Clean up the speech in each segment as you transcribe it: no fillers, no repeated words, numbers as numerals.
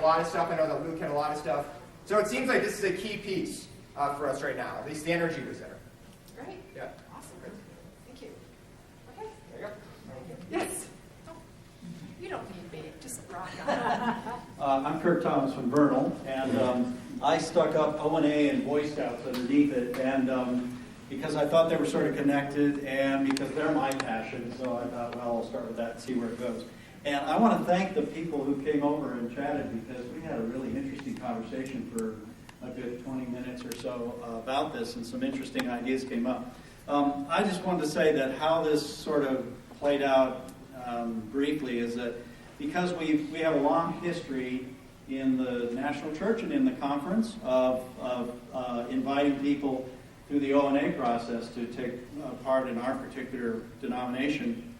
lot of stuff. I know that Luke had a lot of stuff. So it seems like this is a key piece for us right now. At least the energy was there. Great. Yeah. Awesome. Thank you. Okay. There you go. Yes. Oh, you don't need me. Just rock on. I'm Kurt Thomas from Vernal, and I stuck up O&A and Boy Scouts underneath it, and because I thought they were sort of connected, and because they're my passion, so I thought, well, I'll start with that and see where it goes. And I want to thank the people who came over and chatted, because we had a really interesting conversation for a good 20 minutes or so about this, and some interesting ideas came up. I just wanted to say that how this sort of played out briefly is that because we have a long history in the National Church and in the conference of inviting people through the O&A process to take part in our particular denomination.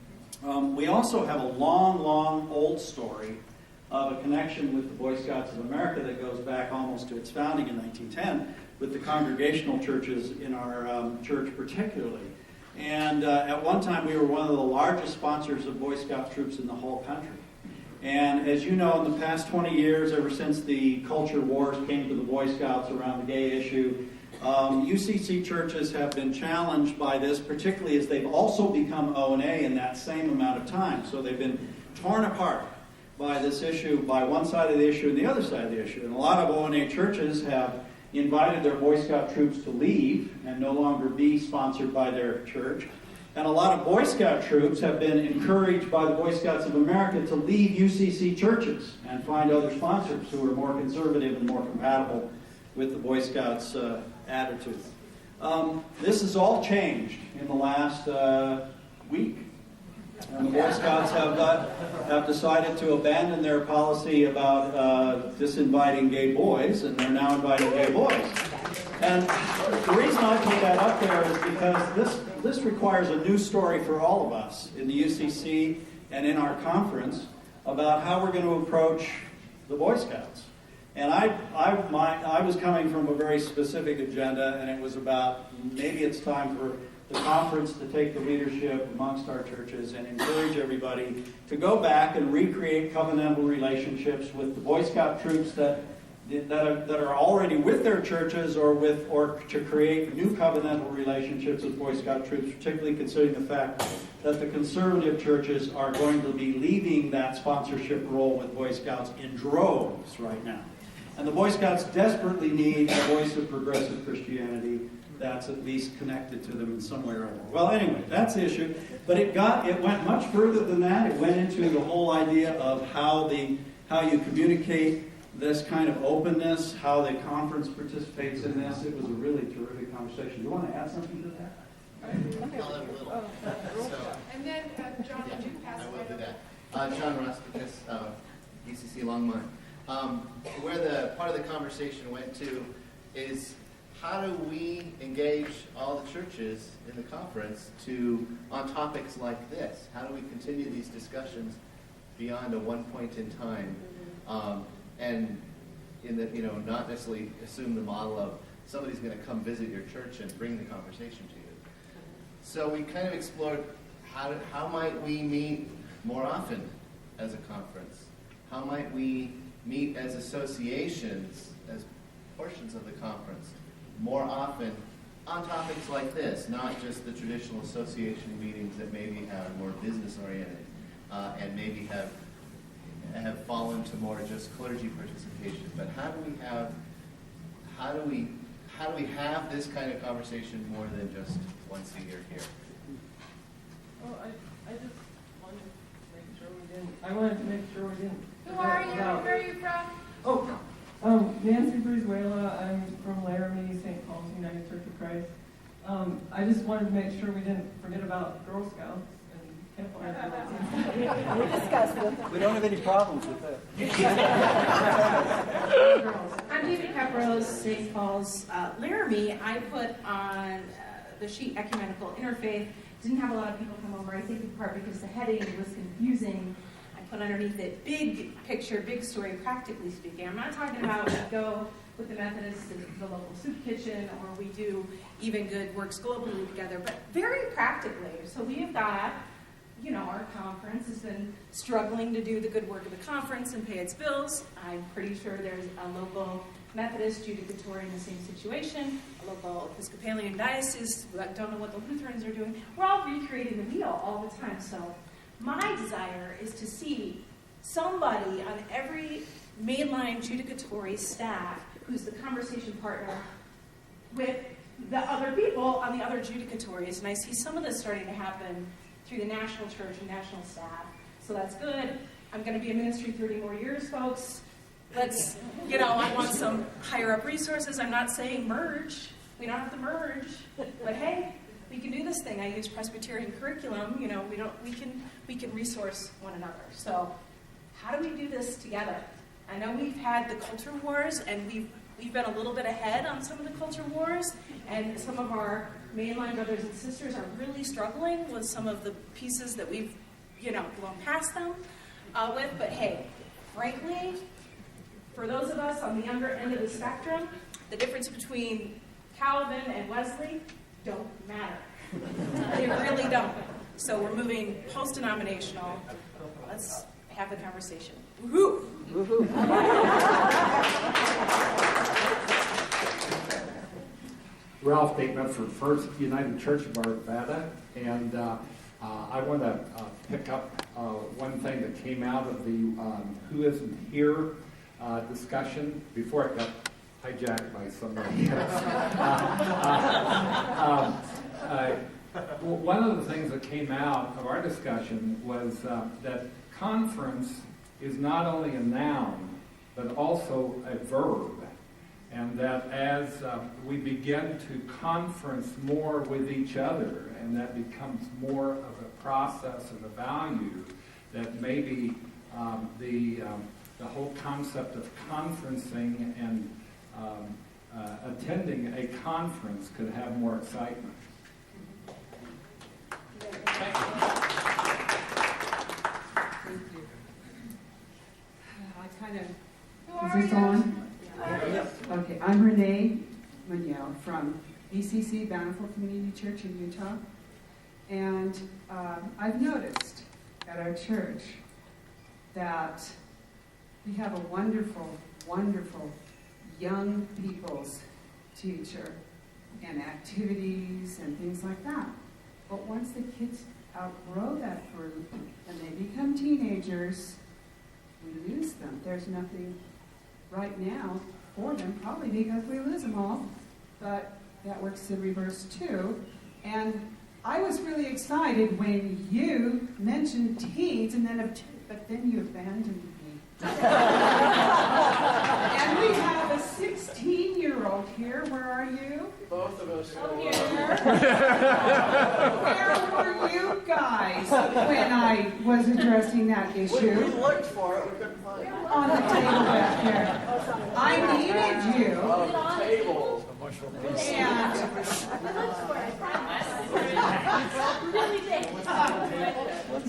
We also have a long old story of a connection with the Boy Scouts of America that goes back almost to its founding in 1910 with the congregational churches in our church particularly. And at one time we were one of the largest sponsors of Boy Scout troops in the whole country. And as you know, in the past 20 years, ever since the culture wars came to the Boy Scouts around the gay issue, UCC churches have been challenged by this, particularly as they've also become O&A in that same amount of time. So they've been torn apart by this issue, by one side of the issue and the other side of the issue. And a lot of O&A churches have invited their Boy Scout troops to leave and no longer be sponsored by their church. And a lot of Boy Scout troops have been encouraged by the Boy Scouts of America to leave UCC churches and find other sponsors who are more conservative and more compatible with the Boy Scouts' attitude. This has all changed in the last week. And the Boy Scouts have decided to abandon their policy about disinviting gay boys, and they're now inviting gay boys. And the reason I put that up there is because this requires a new story for all of us in the UCC and in our conference about how we're going to approach the Boy Scouts. And I was coming from a very specific agenda, and it was about maybe it's time for the conference to take the leadership amongst our churches and encourage everybody to go back and recreate covenantal relationships with the Boy Scout troops that are already with their churches, or to create new covenantal relationships with Boy Scout troops, particularly considering the fact that the conservative churches are going to be leaving that sponsorship role with Boy Scouts in droves right now. And the Boy Scouts desperately need a voice of progressive Christianity that's at least connected to them in some way or other. Well, anyway, that's the issue. But it went much further than that. It went into the whole idea of how you communicate this kind of openness, how the conference participates in this. It was a really terrific conversation. Do you want to add something to that? I'll add a little. And then, John, would you pass it? I will do that. John Rospikas, UCC Longmont. Where the part of the conversation went to is how do we engage all the churches in the conference on topics like this? How do we continue these discussions beyond a one point in time? And not necessarily assume the model of somebody's going to come visit your church and bring the conversation to you. So we kind of explored how might we meet more often as a conference? How might we meet as associations, as portions of the conference, more often on topics like this, not just the traditional association meetings that maybe are more business-oriented and maybe have fallen to more just clergy participation. But how do we have this kind of conversation more than just once a year here? Well, I just wanted to make sure we didn't. I wanted to make sure we didn't. Who are you? Where are you from? Nancy Brizuela. I'm from Laramie, St. Paul's United Church of Christ. I just wanted to make sure we didn't forget about Girl Scouts and campfire. We discussed it. We don't have any problems with that. I'm David Pepperose, St. Paul's Laramie. I put on the sheet Ecumenical Interfaith. Didn't have a lot of people come over. I think in part because the heading was confusing. I put underneath it big picture, big story, practically speaking. I'm not talking about we go with the Methodists to the local soup kitchen, or we do even good works globally together, but very practically. So we have got our conference has been struggling to do the good work of the conference and pay its bills. I'm pretty sure there's a local Methodist judicatory in the same situation, a local Episcopalian diocese that don't know what the Lutherans are doing. We're all recreating the wheel all the time. So my desire is to see somebody on every mainline judicatory staff who's the conversation partner with the other people on the other judicatories. And I see some of this starting to happen through the national church and national staff. So that's good. I'm going to be in ministry 30 more years, folks. Let's, I want some higher up resources. I'm not saying merge. We don't have to merge. But hey, we can do this thing. I use Presbyterian curriculum. We can resource one another. So how do we do this together? I know we've had the culture wars, and we've been a little bit ahead on some of the culture wars, and some of our mainline brothers and sisters are really struggling with some of the pieces that we've, blown past them with. But hey, frankly, for those of us on the younger end of the spectrum, the difference between Calvin and Wesley don't matter. They really don't. So we're moving post-denominational. Let's have the conversation. Woohoo! Woohoo! Ralph Bateman for First United Church of Arvada, and I want to pick up one thing that came out of the Who Isn't Here discussion before it got hijacked by somebody else. One of the things that came out of our discussion was that conference is not only a noun, but also a verb. And that as we begin to conference more with each other, and that becomes more of a process and a value, that maybe the whole concept of conferencing and attending a conference could have more excitement. Thank you. I kind of... Is this on? Okay, I'm Renee Munoz from ECC, Bountiful Community Church in Utah. And I've noticed at our church that we have a wonderful, wonderful young people's teacher and activities and things like that. But once the kids outgrow that group and they become teenagers, we lose them. There's nothing right now for them, probably because we lose them all, but that works in reverse too. And I was really excited when you mentioned teens, but then you abandoned me. And we have a 16-year-old here. Where are you? Both of us. Oh, here. Where were you guys when I was addressing that issue? We looked for it, we couldn't find it. On the table back there. I needed you. Oh, the table.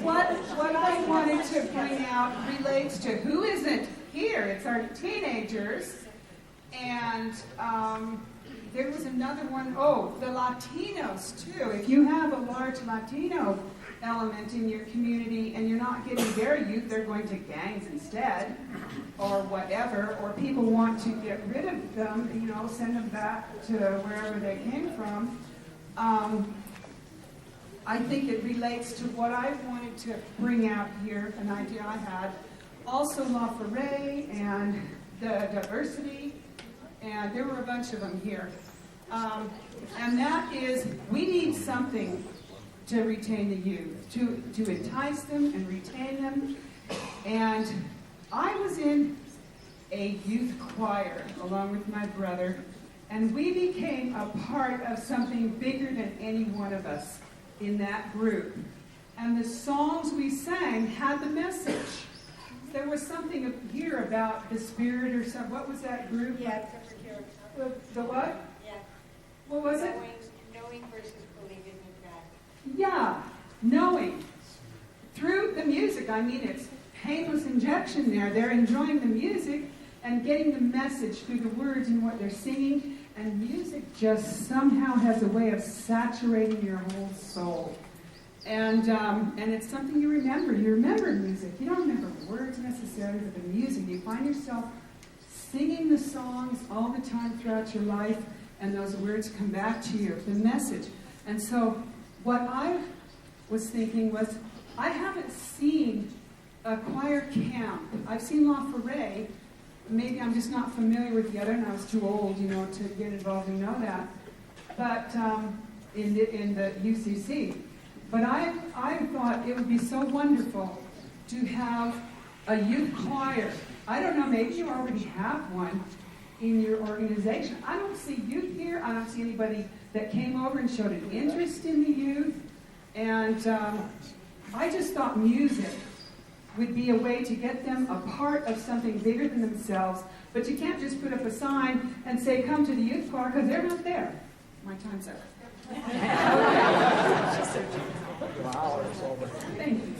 What I wanted to bring out relates to who isn't here. It's our teenagers. And there was another one. Oh, the Latinos, too. If you have a large Latino element in your community and you're not getting their youth, they're going to gangs instead or whatever, or people want to get rid of them, send them back to wherever they came from. I think it relates to what I wanted to bring out here, an idea I had. Also La Foret and the diversity, and there were a bunch of them here. And that is, we need something to retain the youth, to entice them and retain them. And I was in a youth choir along with my brother, and we became a part of something bigger than any one of us in that group. And the songs we sang had the message. There was something here about the Spirit or something. What was that group? Yeah, The what? yeah. What was it? Knowing versus believing in God. Yeah, knowing. Through the music, it's painless injection there. They're enjoying the music and getting the message through the words and what they're singing. And music just somehow has a way of saturating your whole soul. And it's something you remember. You remember music. You don't remember words necessarily, but the music. You find yourself singing the songs all the time throughout your life, and those words come back to you, the message. And so what I was thinking was, I haven't seen a choir camp. I've seen La Forêt. Maybe I'm just not familiar with the other, and I was too old, to get involved and know that. But in the UCC. But I thought it would be so wonderful to have a youth choir. I don't know, maybe you already have one in your organization. I don't see youth here. I don't see anybody that came over and showed an interest in the youth. And I just thought music would be a way to get them a part of something bigger than themselves. But you can't just put up a sign and say, come to the youth choir, because they're not there. My time's up. Wow. Thank you.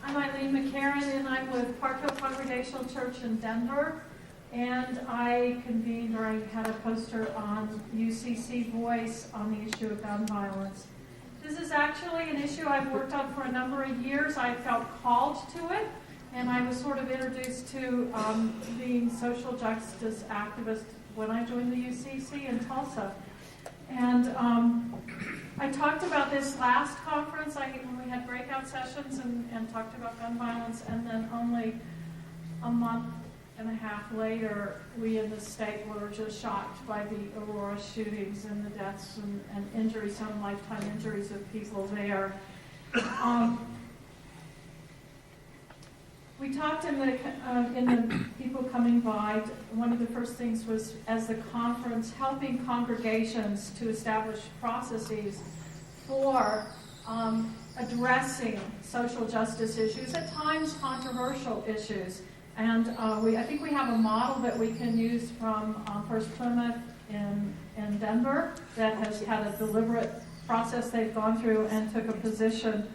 I'm Eileen McCarran, and I'm with Park Hill Congregational Church in Denver. And I convened, or I had a poster on UCC Voice on the issue of gun violence. This is actually an issue I've worked on for a number of years. I felt called to it, and I was sort of introduced to being social justice activist when I joined the UCC in Tulsa. And I talked about this last conference when we had breakout sessions and talked about gun violence, and then only a month and a half later, we in the state were just shocked by the Aurora shootings and the deaths and injuries, some lifetime injuries of people there. We talked in the people coming by. One of the first things was, as the conference, helping congregations to establish processes for addressing social justice issues, at times controversial issues. And I think we have a model that we can use from First Plymouth in Denver that has had a deliberate process they've gone through and took a position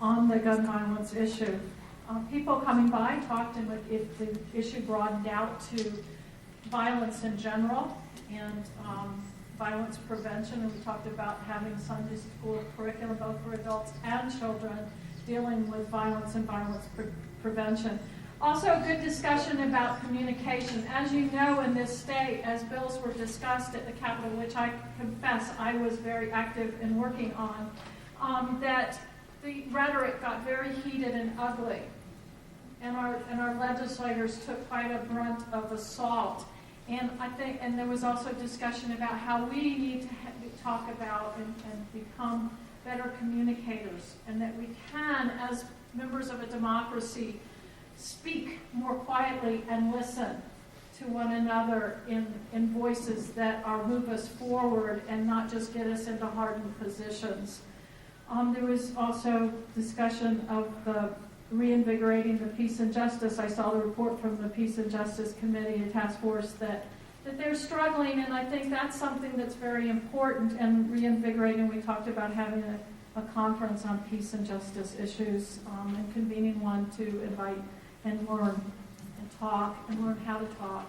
on the gun violence issue. People coming by talked, and if the issue broadened out to violence in general and violence prevention, and we talked about having Sunday school curriculum both for adults and children dealing with violence and violence prevention. Also, a good discussion about communication. As you know, in this state, as bills were discussed at the Capitol, which I confess I was very active in working on, that the rhetoric got very heated and ugly. And our legislators took quite a brunt of assault. And there was also discussion about how we need to talk about and become better communicators, and that we can, as members of a democracy, speak more quietly and listen to one another in voices that move us forward and not just get us into hardened positions. There was also discussion of the reinvigorating the peace and justice. I saw the report from the Peace and Justice Committee and Task Force that they're struggling, and I think that's something that's very important. And reinvigorating, we talked about having a conference on peace and justice issues and convening one to invite and learn and talk and learn how to talk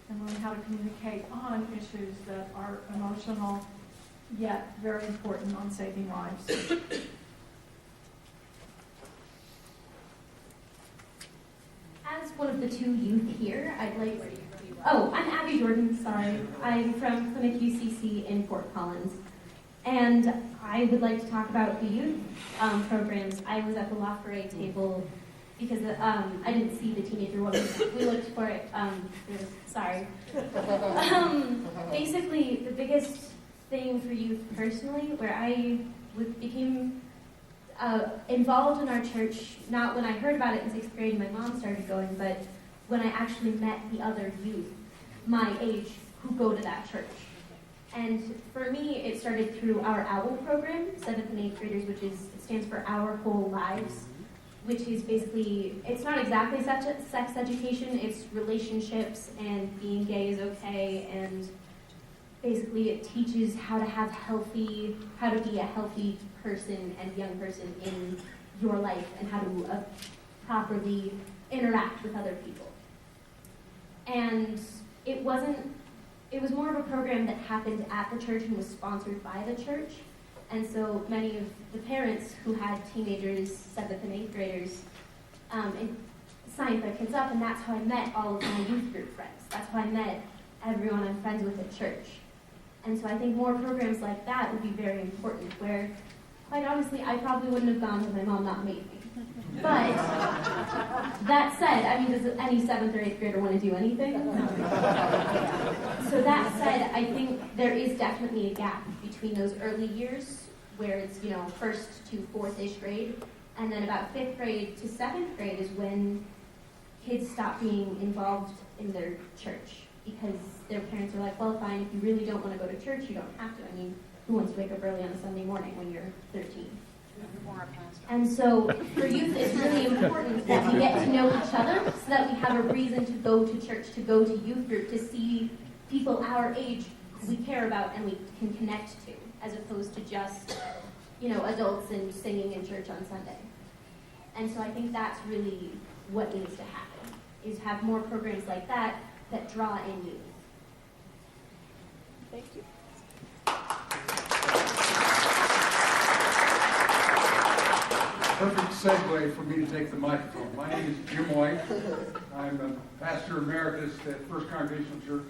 and learn how to communicate on issues that are emotional yet very important on saving lives. As one of the two youth here, I'm Abby Jordan, sorry. I'm from Plymouth UCC in Fort Collins. And I would like to talk about the youth programs. I was at the La Forêt table because I didn't see the teenager woman. We looked for it. Sorry. Basically, the biggest thing for youth personally, where I became involved in our church, not when I heard about it in 6th grade and my mom started going, but when I actually met the other youth my age who go to that church. And for me, it started through our OWL program, 7th and 8th graders, it stands for Our Whole Lives, which is basically, it's not exactly sex education, it's relationships and being gay is okay, and basically it teaches how to be a healthy person and young person in your life and how to properly interact with other people. And it wasn't it was more of a program that happened at the church and was sponsored by the church. And so many of the parents who had teenagers, 7th and 8th graders, signed their kids up, and that's how I met all of my youth group friends. That's how I met everyone I'm friends with at church. And so I think more programs like that would be very important, where, quite honestly, I probably wouldn't have gone had my mom not made me. But, that said, I mean, does any 7th or 8th grader want to do anything? So that said, I think there is definitely a gap between those early years, where it's, 1st to 4th-ish grade, and then about 5th grade to 7th grade is when kids stop being involved in their church, because their parents are like, well, fine, if you really don't want to go to church, you don't have to. I mean, who wants to wake up early on a Sunday morning when you're 13? And so for youth, it's really important that we get to know each other so that we have a reason to go to church, to go to youth group, to see people our age who we care about and we can connect to, as opposed to just, adults and singing in church on Sunday. And so I think that's really what needs to happen, is have more programs like that that draw in youth. Thank you. Perfect segue for me to take the microphone. My name is Jim White. I'm a pastor emeritus at First Congregational Church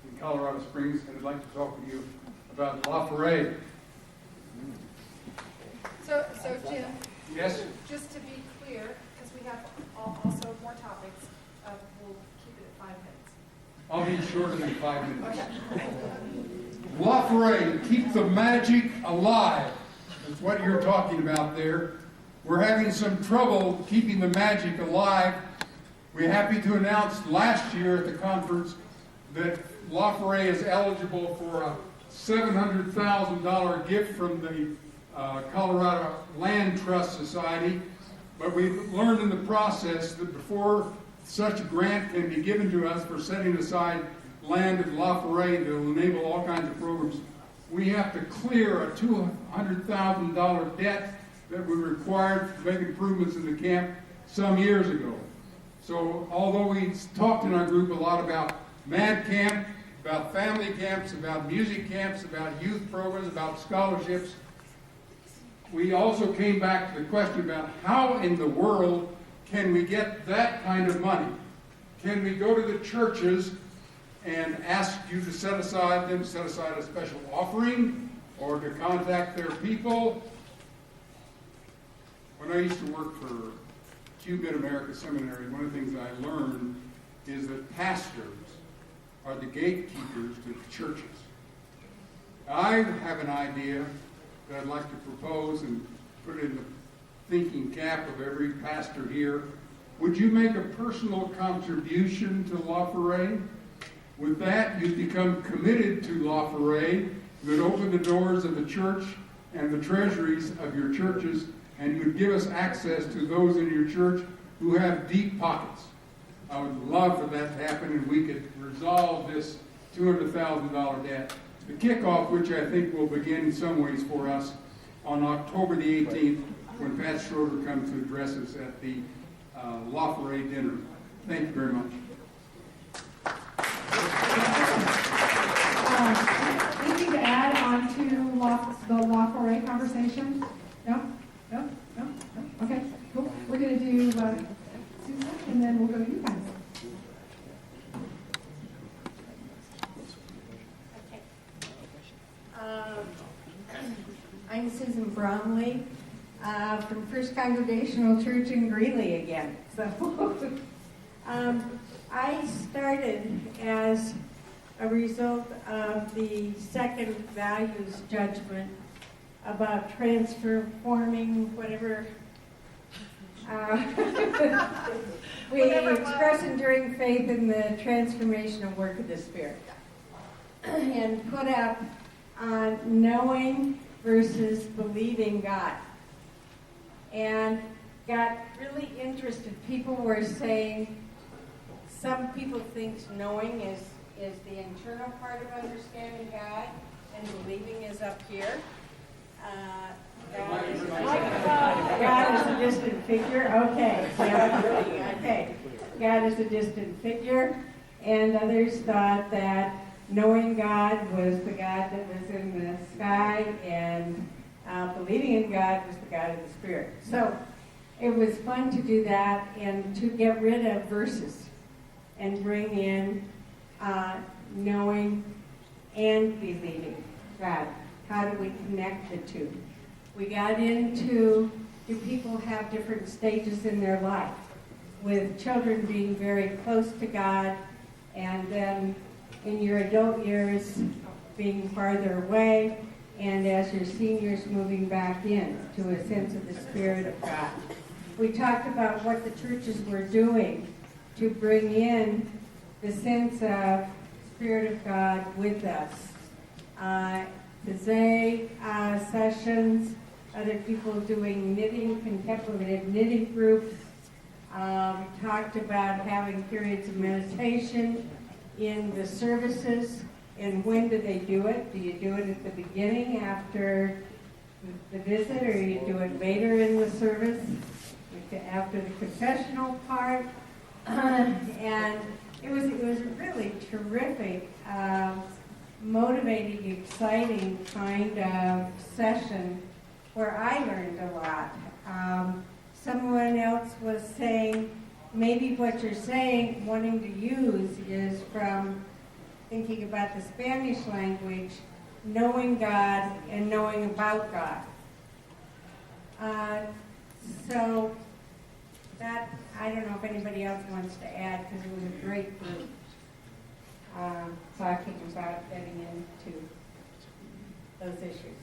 in Colorado Springs, and I'd like to talk to you about La Foret. So Jim, Yes? just to be clear, because we have also more topics, we'll keep it at 5 minutes. I'll be shorter than 5 minutes. La Foret, keep the magic alive. That's what you're talking about there. We're having some trouble keeping the magic alive. We're happy to announce last year at the conference that La Foret is eligible for a $700,000 gift from the Colorado Land Trust Society. But we've learned in the process that before such a grant can be given to us for setting aside land at La Foret that will enable all kinds of programs, we have to clear a $200,000 debt that we required to make improvements in the camp some years ago. So although we talked in our group a lot about MAD camp, about family camps, about music camps, about youth programs, about scholarships, we also came back to the question about how in the world can we get that kind of money? Can we go to the churches and ask you to set aside a special offering or to contact their people? When I used to work for Mid-America Seminary, one of the things I learned is that pastors are the gatekeepers to the churches. I have an idea that I'd like to propose and put in the thinking cap of every pastor here. Would you make a personal contribution to La Foret? With that, you become committed to La Foret, you would open the doors of the church and the treasuries of your churches, and you would give us access to those in your church who have deep pockets. I would love for that to happen, and we could resolve this $200,000 debt. The kickoff, which I think will begin in some ways for us, on October the 18th, when Pat Schroeder comes to address us at the La Foret dinner. Thank you very much. Anything to add on to the La Foret conversation? No? No? No? No? Okay, cool. We're going to do Susan, and then we'll go to you guys. I'm Susan Bromley from First Congregational Church in Greeley again. So I started as a result of the second values judgment about transforming whatever we express enduring faith in the transformational work of the Spirit, and put up on knowing versus believing God. And got really interested. People were saying, some people think knowing is the internal part of understanding God, and believing is up here. God is a distant figure. Okay. Okay. God is a distant figure. And others thought that knowing God was the God that was in the sky, and believing in God was the God of the Spirit. So it was fun to do that and to get rid of verses and bring in knowing and believing God. How do we connect the two? We got into, do people have different stages in their life? With children being very close to God, and then in your adult years being farther away, and as your seniors moving back in to a sense of the Spirit of God. We talked about what the churches were doing to bring in the sense of Spirit of God with us. Today, sessions, other people doing knitting, contemplative knitting groups. We talked about having periods of meditation in the services, and when do they do it? Do you do it at the beginning after the visit, or you do it later in the service, after the confessional part? And it was a really terrific, motivating, exciting kind of session where I learned a lot. Someone else was saying, maybe what you're saying, wanting to use, is from thinking about the Spanish language, knowing God and knowing about God. So that, I don't know if anybody else wants to add, because it was a great group talking about getting into those issues.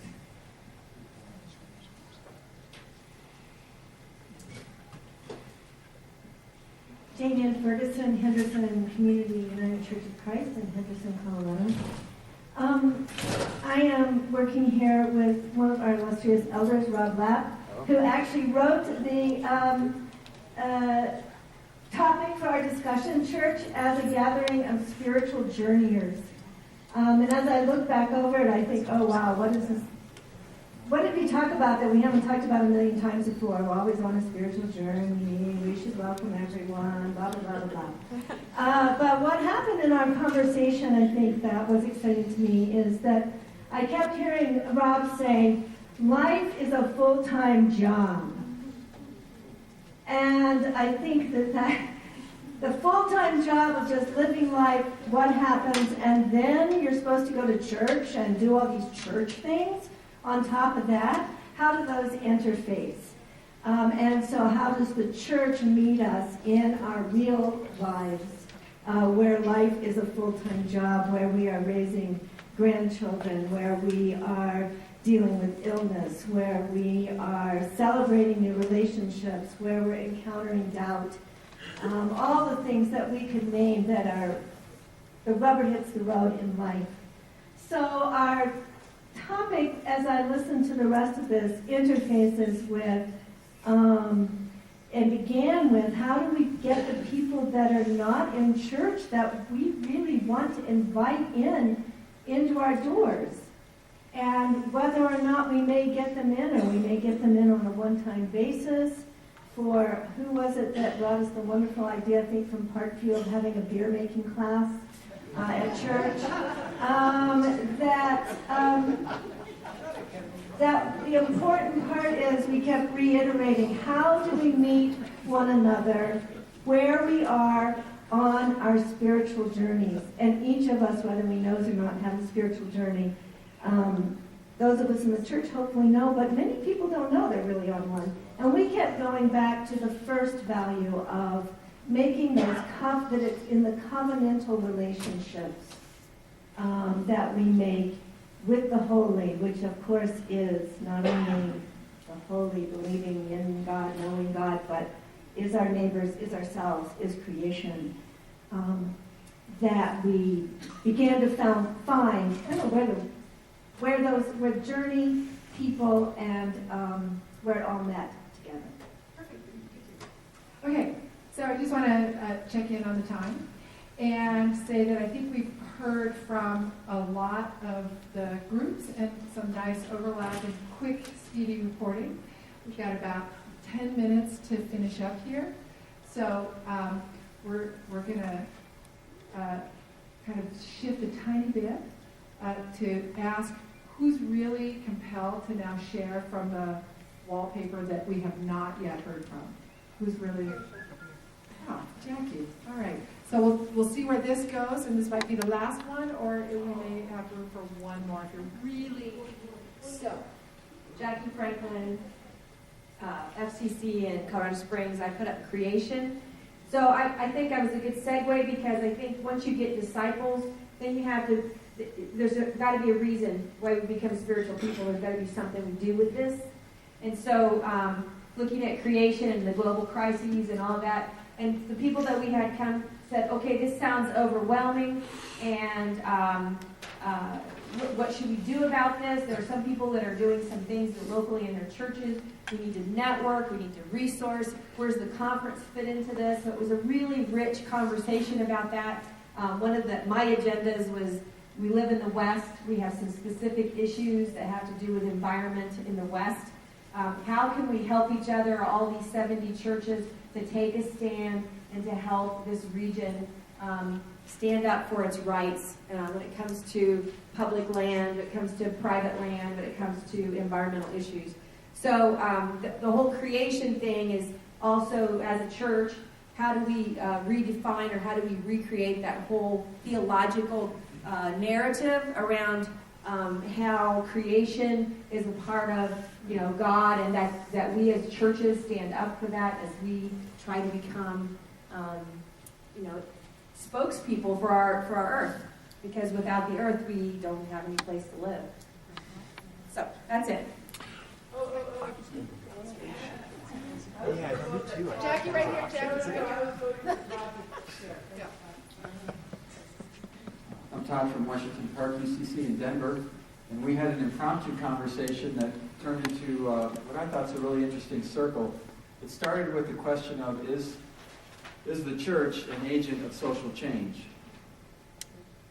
Jane Ann Ferguson, Henderson Community United Church of Christ in Henderson, Colorado. I am working here with one of our illustrious elders, Rob Lapp, who actually wrote the topic for our discussion, church as a gathering of spiritual journeyers. And as I look back over it, I think, oh wow, what is this? What did we talk about that we haven't talked about a million times before? We're always on a spiritual journey. We should welcome everyone, blah, blah, blah, blah, blah. But what happened in our conversation, I think, that was exciting to me is that I kept hearing Rob say, life is a full-time job. And I think that the full-time job of just living life, what happens, and then you're supposed to go to church and do all these church things. On top of that, how do those interface? And so how does the church meet us in our real lives, where life is a full-time job, where we are raising grandchildren, where we are dealing with illness, where we are celebrating new relationships, where we're encountering doubt, all the things that we could name that are, the rubber hits the road in life. So our topic, as I listen to the rest of this, interfaces with and began with, how do we get the people that are not in church that we really want to invite into our doors? And whether or not we may get them in, or we may get them in on a one-time basis. For, who was it that brought us the wonderful idea, I think from Parkfield, having a beer-making class at church? That the important part is we kept reiterating, how do we meet one another where we are on our spiritual journeys? And each of us, whether we know it or not, have a spiritual journey. Those of us in the church hopefully know, but many people don't know they're really on one. And we kept going back to the first value of making those that it's in the covenantal relationships that we make with the holy, which of course is not only the holy, believing in God, knowing God, but is our neighbors, is ourselves, is creation. That we began to find kind of where journey, people, and where it all met together. Perfect. Okay, so I just want to check in on the time and say that I think we've heard from a lot of the groups and some nice overlap and quick, speedy reporting. We've got about 10 minutes to finish up here. So we're going to kind of shift a tiny bit to ask who's really compelled to now share from the wallpaper that we have not yet heard from. Who's really... Oh, Jackie. All right. So we'll see where this goes, and this might be the last one, or we may have room for one more if you're really... So, Jackie Franklin, FCC in Colorado Springs, I put up creation. So I think that was a good segue, because I think once you get disciples, then you have to, there's got to be a reason why we become spiritual people. There's got to be something we do with this. And so looking at creation and the global crises and all of that, and the people that we had come said, okay, this sounds overwhelming, and what should we do about this? There are some people that are doing some things locally in their churches. We need to network. We need to resource. Where's the conference fit into this? So it was a really rich conversation about that. One of my agendas was, we live in the West. We have some specific issues that have to do with environment in the West. How can we help each other, all these 70 churches, to take a stand and to help this region stand up for its rights when it comes to public land, when it comes to private land, when it comes to environmental issues. So the whole creation thing is also, as a church, how do we redefine, or how do we recreate that whole theological narrative around how creation is a part of, God, and that we as churches stand up for that as we try to become, spokespeople for our earth, because without the earth we don't have any place to live. So that's it. Yeah, you too. Jackie, right here, Jackie. I'm Todd from Washington Park, UCC in Denver, and we had an impromptu conversation that turned into what I thought is a really interesting circle. It started with the question of, is the church an agent of social change?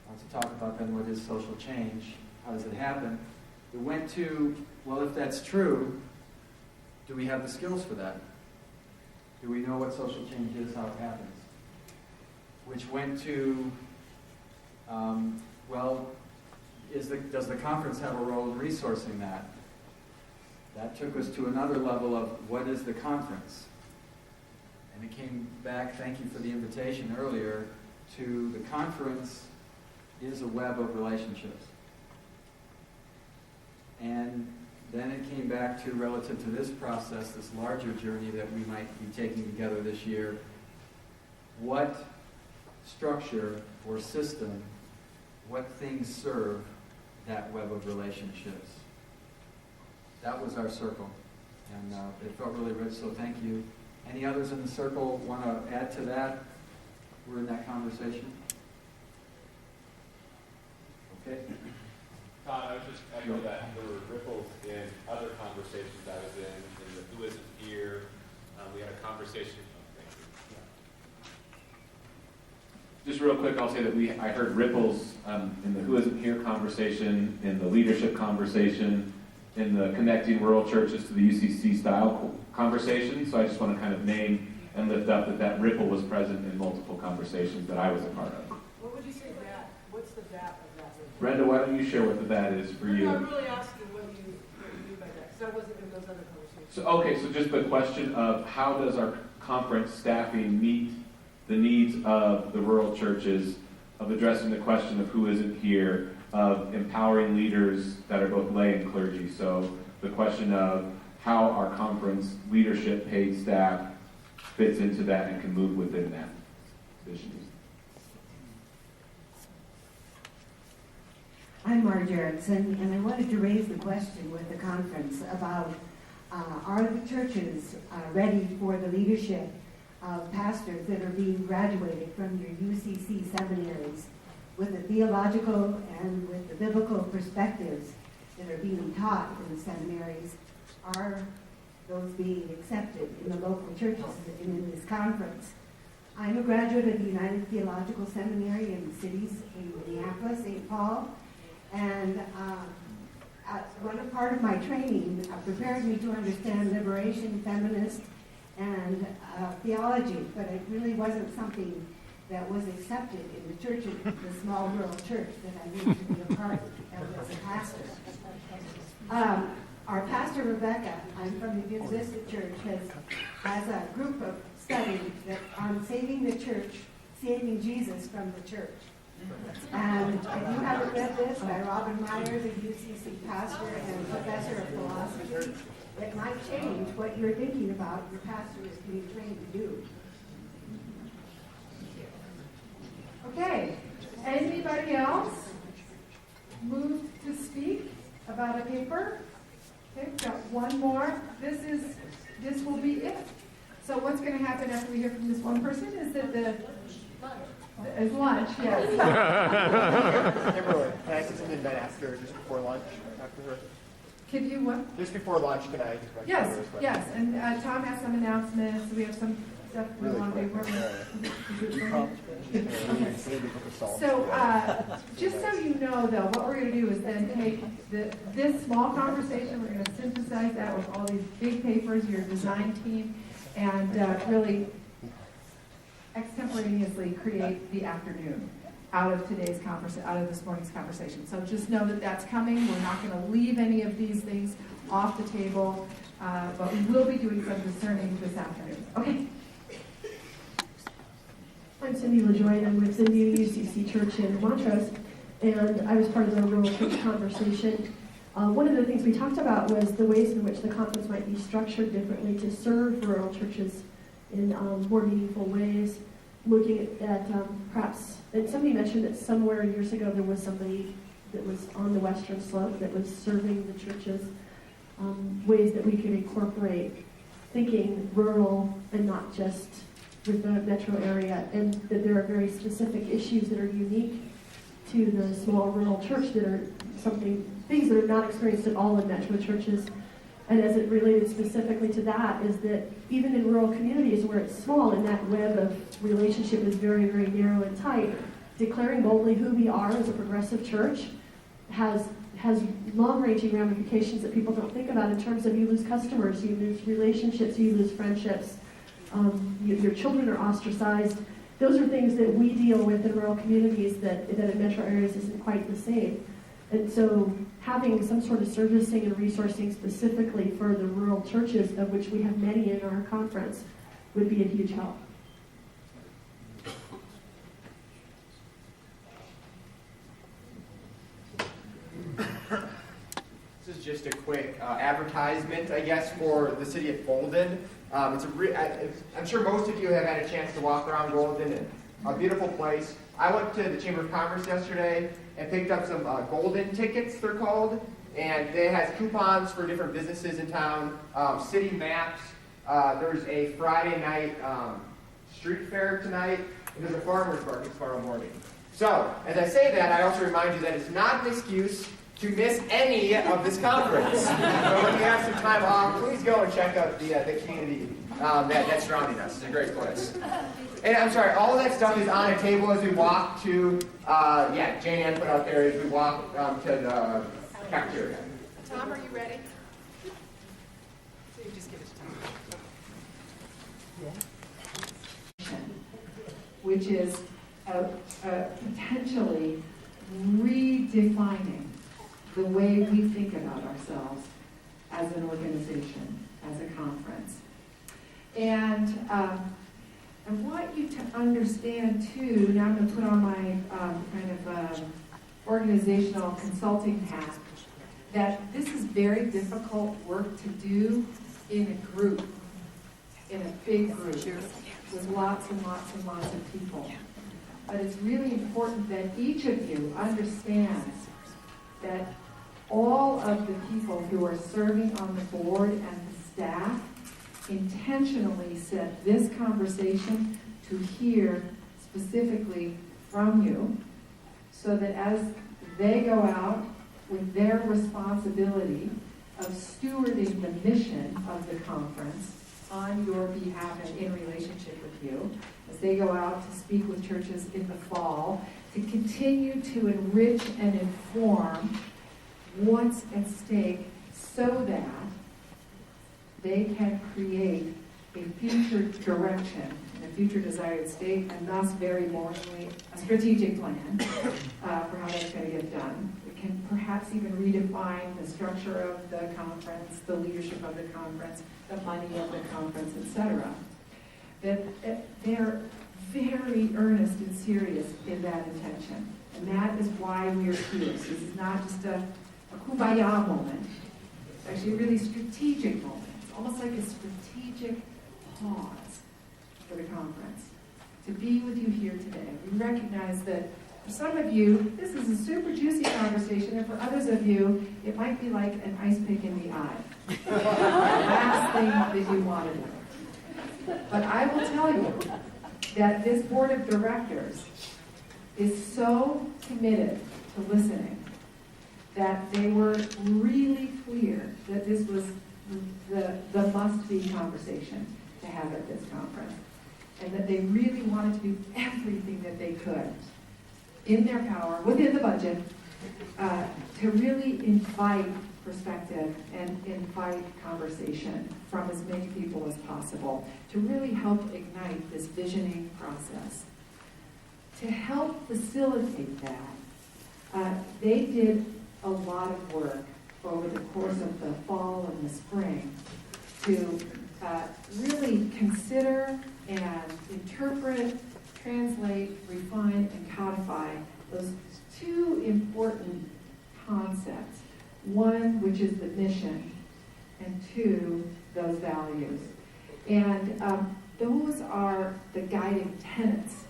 Lots of talk about then, what is social change? How does it happen? It went to, well, if that's true, do we have the skills for that? Do we know what social change is, how it happens? Which went to, does the conference have a role in resourcing that? That took us to another level of, what is the conference? And it came back, thank you for the invitation earlier, to the conference is a web of relationships. And then it came back to, relative to this process, this larger journey that we might be taking together this year, what structure or system, what things serve that web of relationships? That was our circle, and it felt really rich, so thank you. Any others in the circle want to add to that? We're in that conversation. Okay. Todd, I would just echo that there were ripples in other conversations I was in the Who Isn't Here. We had a conversation. Just real quick, I'll say that I heard ripples in the Who Isn't Here conversation, in the leadership conversation, in the connecting rural churches to the UCC style conversation. So I just want to kind of name and lift up that ripple was present in multiple conversations that I was a part of. What would you say that? What's the that of that? Brenda, why don't you share what the that is for you? I'm really asking what you mean by that, because I wasn't in those other conversations. So, okay, so just the question of how does our conference staffing meet the needs of the rural churches, of addressing the question of who isn't here, of empowering leaders that are both lay and clergy. So the question of how our conference leadership paid staff fits into that and can move within that vision. I'm Marge Erickson, and I wanted to raise the question with the conference about are the churches ready for the leadership of pastors that are being graduated from your UCC seminaries with the theological and with the biblical perspectives that are being taught in the seminaries? Are those being accepted in the local churches and in this conference? I'm a graduate of the United Theological Seminary in the cities in Minneapolis, St. Paul, and one part of my training prepared me to understand liberation, feminist, and theology, but it really wasn't something that was accepted in the church, the small rural church that I used to be a part of as a pastor. Our pastor, Rebecca, I'm from the Good Sister Church, has a group of study that on saving the church, saving Jesus from the church. And if you haven't read this by Robin Myers, a UCC pastor and professor of philosophy, it might change what you're thinking about your pastor is being trained to do. Okay, anybody else move to speak about a paper? Okay, we've got one more. This will be it. So what's going to happen after we hear from this one person is that is lunch, yes. Kimberly, can I say something then after, just before lunch? After her? Can you what? Just before lunch, can I? Yes, yes. And Tom has some announcements. We have some stuff we want to So, just so you know, though, what we're going to do is then take this small conversation, we're going to synthesize that with all these big papers, your design team, and really extemporaneously create the afternoon out of today's out of this morning's conversation. So just know that that's coming. We're not going to leave any of these things off the table, but we will be doing some discerning this afternoon. Okay. I'm Cindy LaJoy. I'm with the new UCC Church in Montrose, and I was part of the rural church conversation. One of the things we talked about was the ways in which the conference might be structured differently to serve rural churches in more meaningful ways, looking at perhaps, and somebody mentioned that somewhere years ago there was somebody that was on the Western Slope that was serving the churches, ways that we could incorporate thinking rural and not just with the metro area, and that there are very specific issues that are unique to the small rural church that are things that are not experienced at all in metro churches. And as it related specifically to that is that even in rural communities where it's small and that web of relationship is very, very narrow and tight, declaring boldly who we are as a progressive church has long-ranging ramifications that people don't think about in terms of you lose customers, you lose relationships, you lose friendships, your children are ostracized. Those are things that we deal with in rural communities that in metro areas isn't quite the same. And so having some sort of servicing and resourcing specifically for the rural churches, of which we have many in our conference, would be a huge help. This is just a quick advertisement, I guess, for the city of Golden. I'm sure most of you have had a chance to walk around Golden, and a beautiful place. I went to the Chamber of Commerce yesterday and picked up some Golden tickets, they're called, and they has coupons for different businesses in town, city maps. There's a Friday night street fair tonight, and there's a farmer's market tomorrow morning. So, as I say that, I also remind you that it's not an excuse to miss any of this conference. So when you have some time off, please go and check out the community that's surrounding us. It's a great place. And I'm sorry, all of that stuff is on a table as we walk to, Jane Ann put out there as we walk to the cafeteria. Tom, are you ready? So you just give it to Tom. Which is potentially redefining the way we think about ourselves as an organization, as a conference. And I want you to understand, too, now I'm going to put on my organizational consulting hat, that this is very difficult work to do in a group, in a big group, with lots and lots and lots of people. But it's really important that each of you understands that all of the people who are serving on the board and the staff intentionally set this conversation to hear specifically from you, so that as they go out with their responsibility of stewarding the mission of the conference on your behalf and in relationship with you, as they go out to speak with churches in the fall, to continue to enrich and inform what's at stake so that they can create a future direction, a future desired state, and thus very importantly, a strategic plan for how that's going to get done. It can perhaps even redefine the structure of the conference, the leadership of the conference, the money of the conference, etc. That they're very earnest and serious in that intention. And that is why we are here. So this is not just a kumbaya moment. It's actually a really strategic moment. It's almost like a strategic pause for the conference. To be with you here today. We recognize that for some of you, this is a super juicy conversation, and for others of you, it might be like an ice pick in the eye. The last thing that you want to know. But I will tell you that this board of directors is so committed to listening that they were really clear that this was the must-be conversation to have at this conference, and that they really wanted to do everything that they could in their power, within the budget, to really invite perspective and invite conversation from as many people as possible, to really help ignite this visioning process. To help facilitate that, they did a lot of work over the course of the fall and the spring to really consider and interpret, translate, refine, and codify those two important concepts. One, which is the mission, and two, those values. And those are the guiding tenets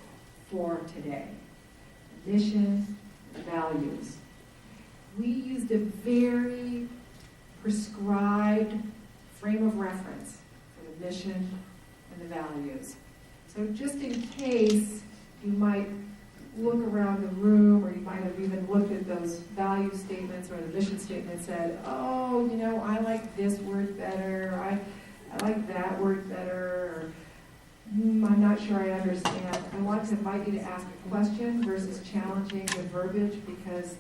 for today. Mission, values. We used a very prescribed frame of reference for the mission and the values. So just in case you might look around the room, or you might have even looked at those value statements or the mission statement and said, oh, you know, I like this word better, or I like that word better, or I'm not sure I understand. I want to invite you to ask a question versus challenging the verbiage, because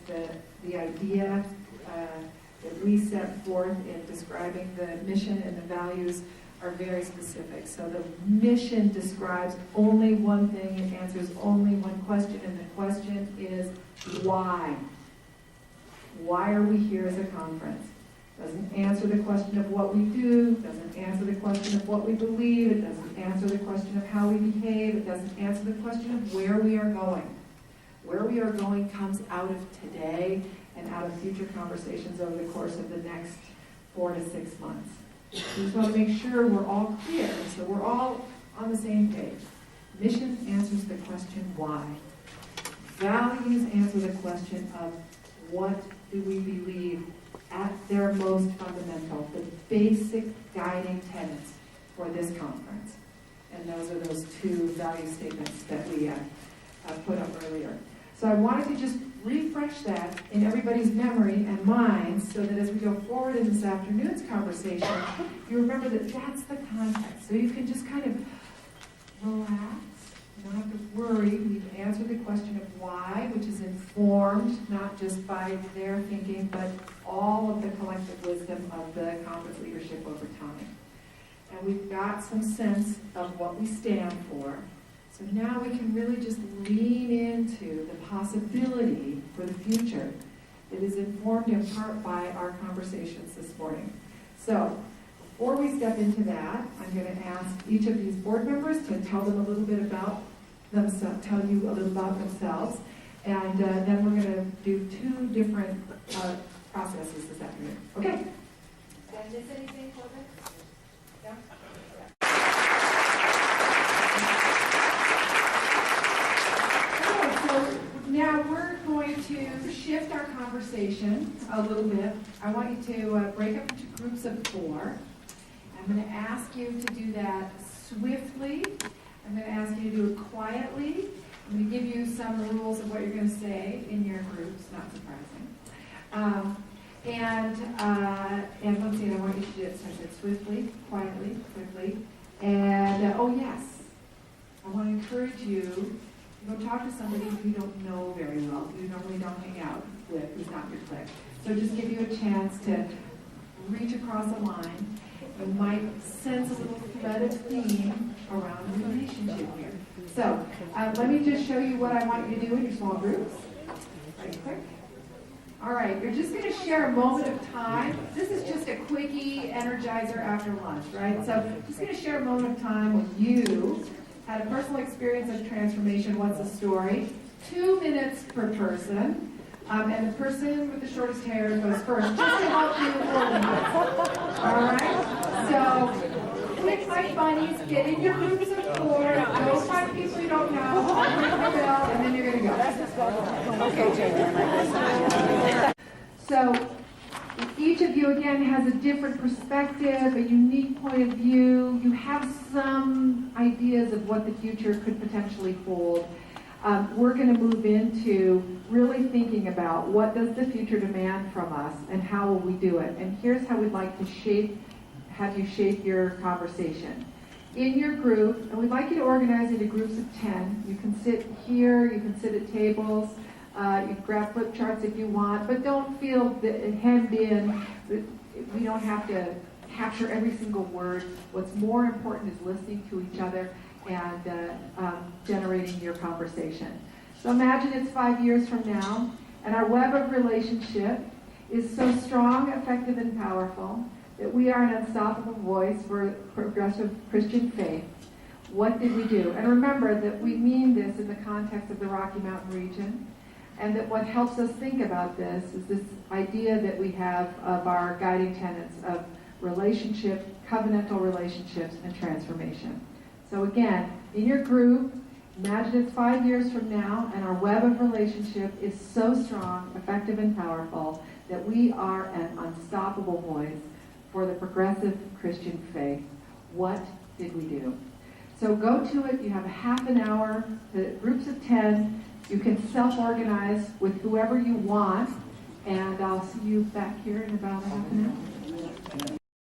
the idea that we set forth in describing the mission and the values are very specific. So the mission describes only one thing, it answers only one question, and the question is why? Why are we here as a conference? Doesn't answer the question of what we do, doesn't answer the question of what we believe, it doesn't answer the question of how we behave, it doesn't answer the question of where we are going. Where we are going comes out of today and out of future conversations over the course of the next 4 to 6 months. We just want to make sure we're all clear, so we're all on the same page. Mission answers the question why. Values answer the question of what do we believe at their most fundamental, the basic guiding tenets for this conference. And those are those two value statements that we put up earlier. So I wanted to just refresh that in everybody's memory and minds, so that as we go forward in this afternoon's conversation, you remember that that's the context. So you can just kind of relax. You don't have to worry. We've answered the question of why, which is informed not just by their thinking, but all of the collective wisdom of the conference leadership over time. And we've got some sense of what we stand for. So now we can really just lean into the possibility for the future that is informed in part by our conversations this morning. So before we step into that, I'm going to ask each of these board members to tell them a little bit about themselves, tell you a little about themselves, and then we're going to do two different processes this afternoon. Okay? Did I miss anything, Corbin? Yeah? Now we're going to shift our conversation a little bit. I want you to break up into groups of 4. I'm going to ask you to do that swiftly. I'm going to ask you to do it quietly. I'm going to give you some rules of what you're going to say in your groups, not surprising. And once again, I want you to do it, so I said swiftly, quietly, quickly. And, oh yes, I want to encourage you, go talk to somebody who you don't know very well, who you normally don't hang out with, who's not your clique. So just give you a chance to reach across a line. you might sense a little thread of theme around relationship here. So let me just show you what I want you to do in your small groups. Right quick. All right, you're just going to share a moment of time. This is just a quickie energizer after lunch, right? So just going to share a moment of time when you had a personal experience of transformation. What's the story? 2 minutes per person. And the person with the shortest hair goes first, just to help you organize. All right? So, quick, my bunnies, get in your groups of 4. Go find people you don't know. I'll ring the bell, and then you're going to go. Okay, Jamie. So, each of you, again, has a different perspective, a unique point of view. You have some ideas of what the future could potentially hold. We're going to move into really thinking about what does the future demand from us and how will we do it. And here's how we'd like to have you shape your conversation. In your group, and we'd like you to organize into groups of 10. You can sit here, you can sit at tables, you can grab flip charts if you want, but don't feel hemmed in. We don't have to capture every single word. What's more important is listening to each other and generating your conversation. So imagine it's 5 years from now, and our web of relationship is so strong, effective, and powerful that we are an unstoppable voice for progressive Christian faith. What did we do? And remember that we mean this in the context of the Rocky Mountain region, and that what helps us think about this is this idea that we have of our guiding tenets of relationship, covenantal relationships, and transformation. So again, in your group, imagine it's 5 years from now, and our web of relationship is so strong, effective, and powerful that we are an unstoppable voice for the progressive Christian faith. What did we do? So go to it. You have a half an hour, the groups of 10. You can self-organize with whoever you want, and I'll see you back here in about half an hour.